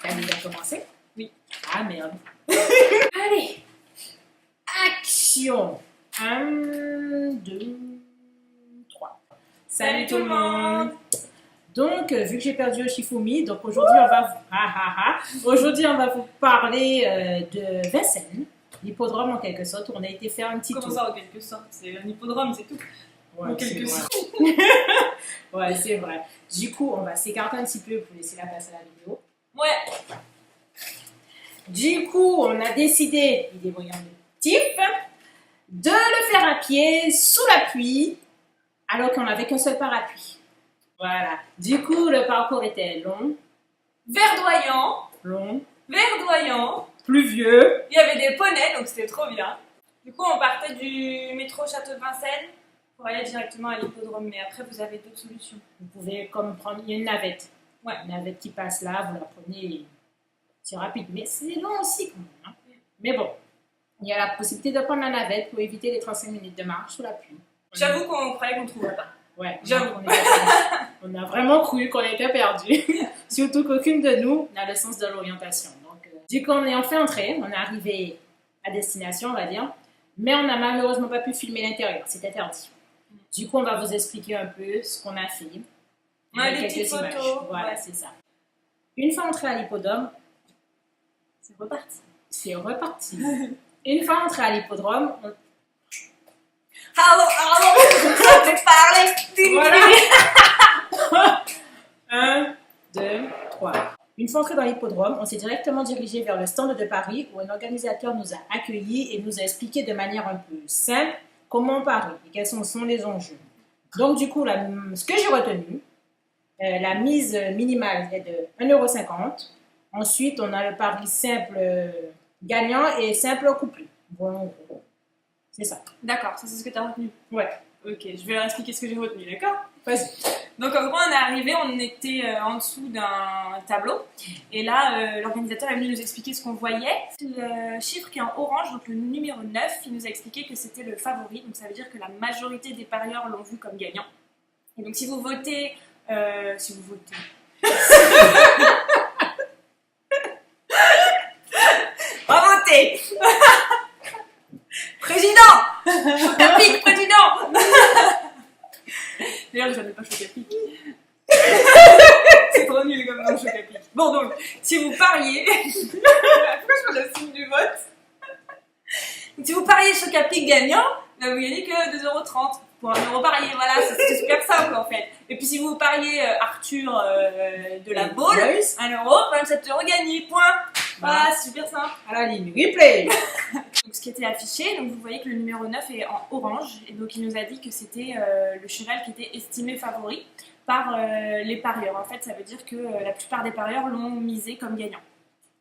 T'as déjà commencé? Oui. Ah merde. Allez. Action. 1, 2, 3. Salut tout le monde. Donc, vu que j'ai perdu au Shifumi, donc aujourd'hui aujourd'hui on va vous parler de Vincennes, l'hippodrome en quelque sorte, où on a été faire un petit tour. Comment ça en quelque sorte? C'est un hippodrome, c'est tout. Ouais, En quelque sorte. Ouais, c'est vrai. Du coup, on va s'écarter un petit peu pour laisser la place à la vidéo. Ouais. Du coup, on a décidé, idée brillante de type, de le faire à pied, sous la pluie, alors qu'on n'avait qu'un seul parapluie. Voilà. Du coup, le parcours était long, Verdoyant, pluvieux. il y avait des poneys, donc c'était trop bien. Du coup, on partait du métro Château de Vincennes pour aller directement à l'hippodrome, mais après, vous avez d'autres solutions. Vous pouvez comme prendre une navette. Ouais. Une navette qui passe là, vous la prenez, c'est rapide, mais c'est long aussi quand même. Hein. Mais bon, il y a la possibilité de prendre la navette pour éviter les 35 minutes de marche sous la pluie. J'avoue qu'on croyait qu'on ne trouverait pas. Ouais, J'avoue. on a vraiment cru qu'on était perdu. Surtout qu'aucune de nous n'a le sens de l'orientation. Donc, du coup, on est enfin entré, on est arrivé à destination, on va dire, mais on n'a malheureusement pas pu filmer l'intérieur, c'est interdit. Du coup, on va vous expliquer un peu ce qu'on a fait. On a avec des petites quelques images. photos. Voilà, Ouais. c'est ça. Une fois entré à l'hippodrome, C'est reparti. c'est reparti. Une fois entré à l'hippodrome, on... Allô, je vais parler. Voilà. 1, 2, 3. Une fois entré dans l'hippodrome, on s'est directement dirigé vers le stand de Paris où un organisateur nous a accueillis et nous a expliqué de manière un peu simple comment on parie et quels sont les enjeux. Donc du coup, ce que j'ai retenu, la mise minimale est de 1,50 €. Ensuite, on a le pari simple gagnant et simple couplé. Bon, c'est ça. D'accord, ça c'est ce que tu as retenu. Ouais, Ok, je vais leur expliquer ce que j'ai retenu, d'accord? vas-y. Donc en gros, on est arrivé, on était en dessous d'un tableau. Et là, l'organisateur est venu nous expliquer ce qu'on voyait. Le chiffre qui est en orange, donc le numéro 9, il nous a expliqué que c'était le favori. Donc ça veut dire que la majorité des parieurs l'ont vu comme gagnant. Et donc si vous votez... On va voter. Président. Choc-à-pic, président. D'ailleurs, j'en ai pas choc-à-pic. C'est trop nul comme nom, choc-à-pic. Bon, donc, si vous pariez... Pourquoi je fais le signe du vote? Si vous pariez choc-à-pic gagnant, là, vous gagnez que 2,30 € pour 1 € parié. Voilà, c'est super simple en fait. Et puis si vous pariez Arthur de la Baule, 1 €, 27 € gagné, point. Voilà, c'est super simple. À la ligne, replay. Donc, ce qui était affiché, donc vous voyez que le numéro 9 est en orange, et donc il nous a dit que c'était le cheval qui était estimé favori par les parieurs. En fait, ça veut dire que la plupart des parieurs l'ont misé comme gagnant.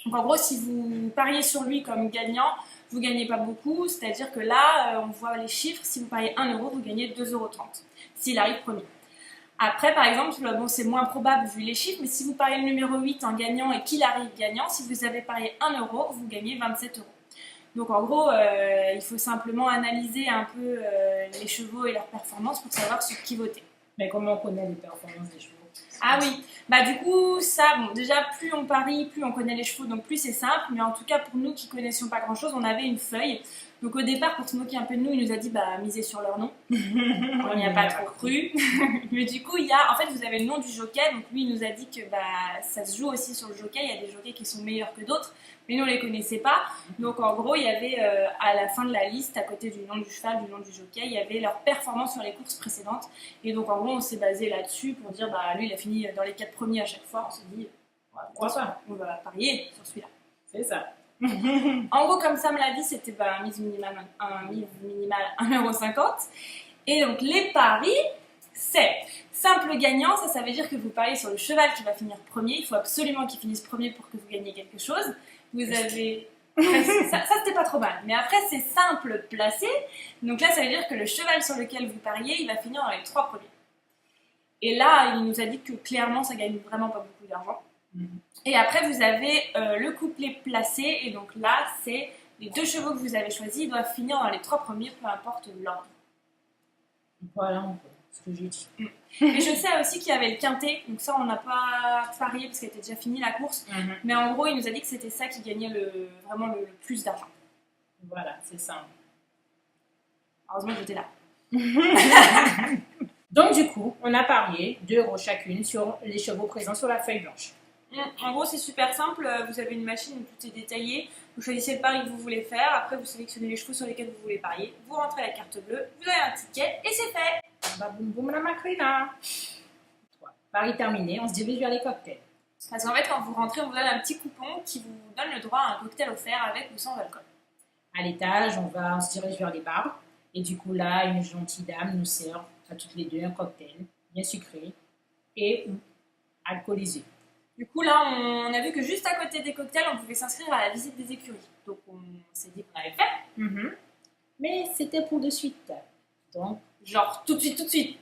Donc en gros, si vous pariez sur lui comme gagnant, vous ne gagnez pas beaucoup, c'est-à-dire que là, on voit les chiffres, si vous pariez 1 €, vous gagnez 2,30 € s'il arrive premier. Après, par exemple, bon, c'est moins probable vu les chiffres, mais si vous pariez le numéro 8 en gagnant et qu'il arrive gagnant, si vous avez parié 1 €, vous gagnez 27 €. Donc en gros, il faut simplement analyser un peu les chevaux et leurs performances pour savoir sur qui voter. Mais comment on connaît les performances des chevaux? Ah oui, bah du coup, ça, bon, déjà, plus on parie, plus on connaît les chevaux, donc plus c'est simple, mais en tout cas, pour nous qui connaissions pas grand-chose, on avait une feuille. Donc au départ, pour se moquer un peu de nous, il nous a dit, bah, misez sur leur nom. On n'y a pas trop cru. Mais du coup, en fait, vous avez le nom du jockey, donc lui, il nous a dit que bah, ça se joue aussi sur le jockey, il y a des jockeys qui sont meilleurs que d'autres, mais nous, on les connaissait pas. Donc en gros, il y avait à la fin de la liste, à côté du nom du cheval, du nom du jockey, il y avait leur performance sur les courses précédentes. Et donc en gros, on s'est basé là-dessus pour dire, bah, lui, il a fini dans les 4 premiers à chaque fois. On s'est dit, Pourquoi pas? on va parier sur celui-là. C'est ça. En gros, comme Sam l'a dit, c'était bah, mise minimale 1,50 €. Et donc, les paris, c'est simple gagnant. Ça veut dire que vous pariez sur le cheval qui va finir premier. Il faut absolument qu'il finisse premier pour que vous gagniez quelque chose. Vous avez... ça c'était pas trop mal. Mais après, c'est simple placé. Donc là, ça veut dire que le cheval sur lequel vous pariez, il va finir dans les 3 premiers. Et là, il nous a dit que clairement, ça gagne vraiment pas beaucoup d'argent. Et après, vous avez le couplet placé. Et donc là, c'est les 2 chevaux que vous avez choisis. Ils doivent finir dans les 3 premiers, peu importe l'ordre. Voilà. ce que j'ai dit. Et je sais aussi qu'il y avait le quintet, donc ça on n'a pas parié parce qu'elle était déjà finie la course. Mais en gros, il nous a dit que c'était ça qui gagnait vraiment le plus d'argent. Voilà, c'est ça. Heureusement que j'étais là. Donc du coup, on a parié 2 € chacune sur les chevaux présents sur la feuille blanche. En gros, c'est super simple. Vous avez une machine où tout est détaillé. Vous choisissez le pari que vous voulez faire. Après, vous sélectionnez les chevaux sur lesquels vous voulez parier. Vous rentrez la carte bleue, vous avez un ticket et c'est fait. Bah, boum boum la macrina. Pari terminé, on se dirige vers les cocktails. Parce qu'en fait, quand vous rentrez, on vous donne un petit coupon qui vous donne le droit à un cocktail offert avec ou sans alcool. À l'étage, on se dirige vers les bars. Et du coup, là, une gentille dame nous sert à toutes les deux un cocktail bien sucré et alcoolisé. Du coup, là, on a vu que juste à côté des cocktails, on pouvait s'inscrire à la visite des écuries. Donc, on s'est dit qu'on allait le faire. Mais c'était pour de suite. Donc, genre, tout de suite.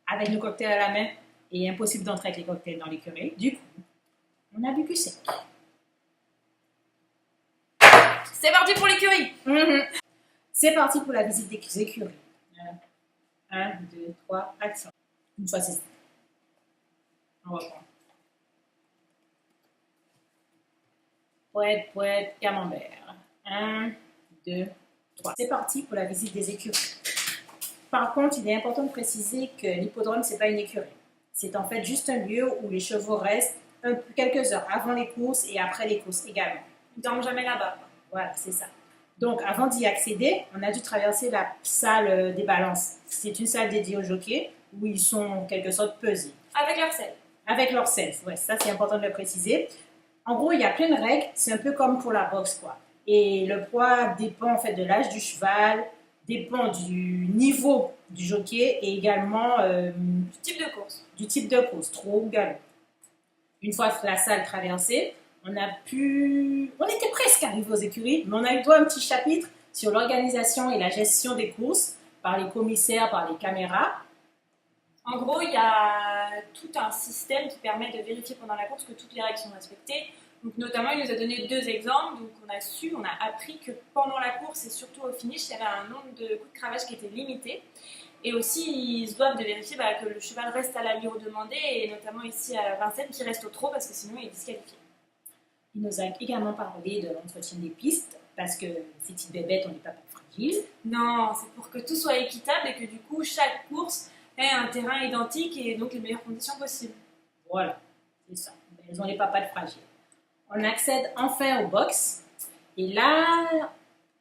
Avec nos cocktails à la main, et impossible d'entrer avec les cocktails dans l'écurie. Du coup, on a bu que sec. C'est parti pour l'écurie. C'est parti pour la visite des écuries. 1, 2, 3, action. Une fois c'est ça. On reprend. Poète, camembert. 1, 2, 3. C'est parti pour la visite des écuries. Par contre, il est important de préciser que l'hippodrome, c'est pas une écurie. C'est en fait juste un lieu où les chevaux restent quelques heures avant les courses et après les courses également. Ils dorment jamais là-bas. Voilà, c'est ça. Donc, avant d'y accéder, on a dû traverser la salle des balances. C'est une salle dédiée aux jockeys où ils sont en quelque sorte pesés. Avec leur selle. Avec leur selle, ouais, ça c'est important de le préciser. En gros, il y a plein de règles, c'est un peu comme pour la boxe, quoi. Et le poids dépend en fait de l'âge du cheval, dépend du niveau du jockey et également du type de course. Trop ou galop. Une fois la salle traversée, on était presque arrivé aux écuries, mais on a eu droit à un petit chapitre sur l'organisation et la gestion des courses par les commissaires, par les caméras. En gros, il y a tout un système qui permet de vérifier pendant la course que toutes les règles sont respectées. Donc, notamment, il nous a donné 2 exemples. Donc, on a appris que pendant la course et surtout au finish, il y avait un nombre de coups de cravache qui était limité. Et aussi, ils se doivent de vérifier que le cheval reste à l'allure demandée, et notamment ici à Vincennes, qui reste au trot parce que sinon il est disqualifié. Il nous a également parlé de l'entretien des pistes, parce que ces petites bébêtes, on n'est pas fragiles. Non, c'est pour que tout soit équitable et que du coup, chaque course ait un terrain identique et donc les meilleures conditions possibles. Voilà, c'est ça. Elles ont les papas de fragiles. On accède enfin aux box. Et là,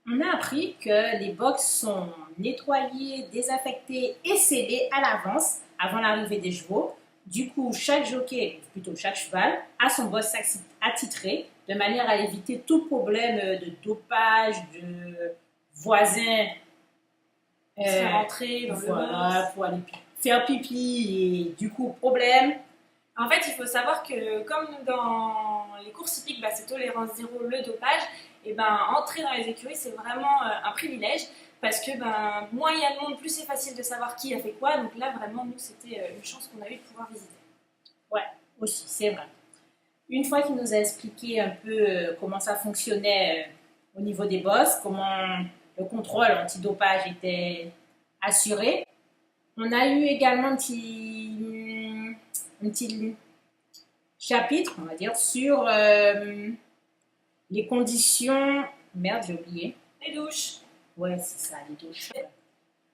on a appris que les box sont nettoyées, désaffectées et scellées à l'avance, avant l'arrivée des chevaux. Du coup, chaque jockey, plutôt chaque cheval, a son box attitré, de manière à éviter tout problème de dopage, de voisins se faire rentrer dans le pour aller faire pipi et du coup, problème. En fait, il faut savoir que comme dans les courses hippiques, c'est tolérance zéro le dopage, et entrer dans les écuries, c'est vraiment un privilège parce que moins il y a de monde, plus c'est facile de savoir qui a fait quoi. Donc là, vraiment, nous, c'était une chance qu'on a eu de pouvoir visiter. Ouais, aussi, c'est vrai. Une fois qu'il nous a expliqué un peu comment ça fonctionnait au niveau des boss, comment le contrôle antidopage était assuré, on a eu également un petit chapitre, on va dire, sur les conditions... Merde, j'ai oublié. Les douches. Ouais, c'est ça, les douches.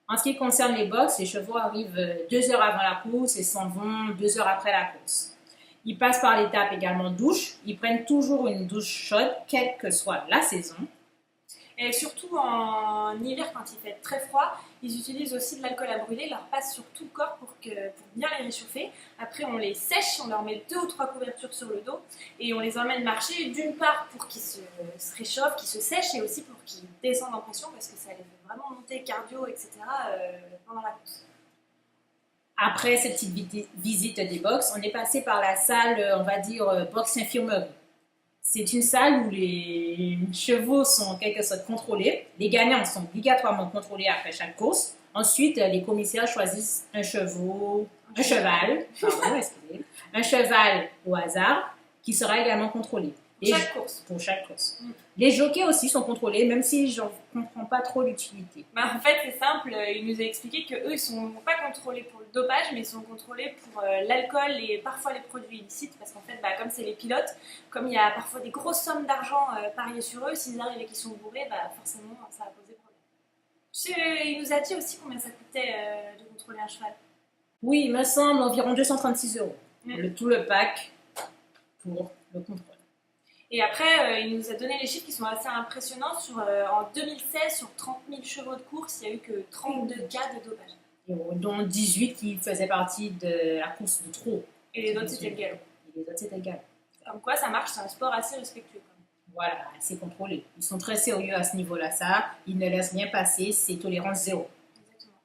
En ce qui concerne les box, les chevaux arrivent 2 heures avant la course et s'en vont 2 heures après la course. Ils passent par l'étape également douche. Ils prennent toujours une douche chaude, quelle que soit la saison. Et surtout en hiver, quand il fait très froid, ils utilisent aussi de l'alcool à brûler. Ils leur passent sur tout le corps pour bien les réchauffer. Après, on les sèche, on leur met 2 ou 3 couvertures sur le dos et on les emmène marcher, d'une part pour qu'ils se réchauffent, qu'ils se sèchent, et aussi pour qu'ils descendent en pression parce que ça les fait vraiment monter cardio, etc. pendant la course. Après cette petite visite des box, on est passé par la salle, on va dire, box infirmerie. C'est une salle où les chevaux sont en quelque sorte contrôlés. Les gagnants sont obligatoirement contrôlés après chaque course. Ensuite, les commissaires choisissent un cheval au hasard qui sera également contrôlé. Chaque course. Pour chaque course. Mm. Les jockeys aussi sont contrôlés, même si je ne comprends pas trop l'utilité. Bah, en fait, c'est simple, il nous a expliqué qu'eux, ils ne sont pas contrôlés pour le dopage, mais ils sont contrôlés pour l'alcool et parfois les produits illicites, parce qu'en fait, bah, comme c'est les pilotes, comme il y a parfois des grosses sommes d'argent pariées sur eux, s'ils arrivent et qu'ils sont bourrés, bah, forcément, ça va poser problème. Il nous a dit aussi combien ça coûtait de contrôler un cheval. Oui, il me semble environ 236 €. Mm. Tout le pack pour le contrôle. Et après, il nous a donné les chiffres qui sont assez impressionnants. En 2016, sur 30 000 chevaux de course, il n'y a eu que 32 cas de dopage. Dont 18 qui faisaient partie de la course de trot. Et les autres, c'était le galop. Et les autres, c'était le galop. Comme quoi, ça marche, c'est un sport assez respectueux. Voilà, c'est contrôlé. Ils sont très sérieux à ce niveau-là, ça. Ils ne laissent rien passer, c'est tolérance zéro. Exactement.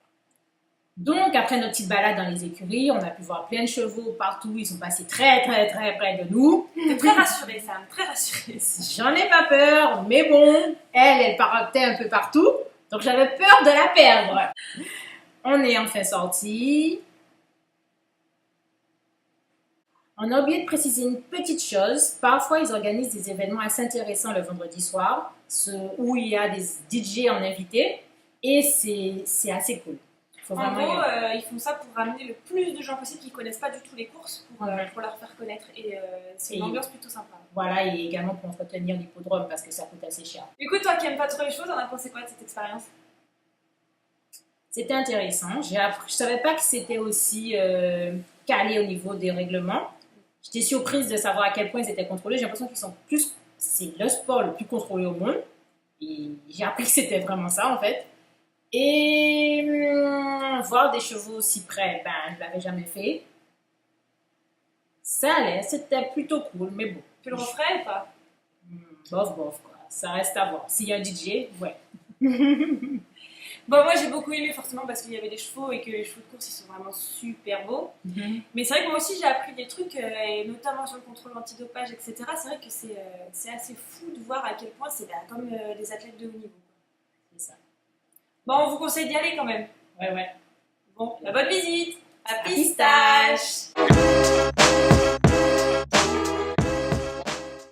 Donc, après notre petite balade dans les écuries, on a pu voir plein de chevaux partout. Ils sont passés très, très, très près de nous. T'es très rassurée, Sam, très rassurée. J'en ai pas peur, mais bon, elle partait un peu partout. Donc, j'avais peur de la perdre. On est enfin sortis. On a oublié de préciser une petite chose. Parfois, ils organisent des événements assez intéressants le vendredi soir, où il y a des DJ en invité, et c'est assez cool. En gros, ils font ça pour ramener le plus de gens possible qui ne connaissent pas du tout les courses, pour leur faire connaître. Et c'est une ambiance plutôt sympa. Voilà, et également pour entretenir l'hippodrome, parce que ça coûte assez cher. Écoute, toi qui n'aimes pas trop les choses, on a pensé quoi de cette expérience? C'était intéressant. Je ne savais pas que c'était aussi calé au niveau des règlements. J'étais surprise de savoir à quel point ils étaient contrôlés. J'ai l'impression qu'ils sont plus... C'est le sport le plus contrôlé au monde. Et j'ai appris que c'était vraiment ça, en fait. Et voir des chevaux aussi près, ben, je ne l'avais jamais fait. Ça allait, c'était plutôt cool, mais bon. Tu le referais ou pas? Bof, quoi. Ça reste à voir. S'il y a un DJ, ouais. Bon, moi j'ai beaucoup aimé forcément parce qu'il y avait des chevaux et que les chevaux de course ils sont vraiment super beaux. Mais c'est vrai que moi aussi j'ai appris des trucs, et notamment sur le contrôle antidopage, etc. C'est vrai que c'est assez fou de voir à quel point c'est comme les athlètes de haut niveau. C'est ça. Bon, on vous conseille d'y aller quand même. Ouais. Bon, la bonne visite. À Pistache.